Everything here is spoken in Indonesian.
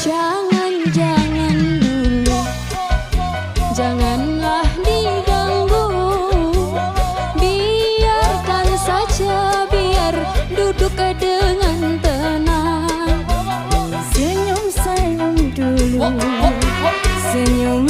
Jangan dulu, janganlah diganggu. Biarkan saja, biar duduk dengan tenang. Senyum dulu, senyum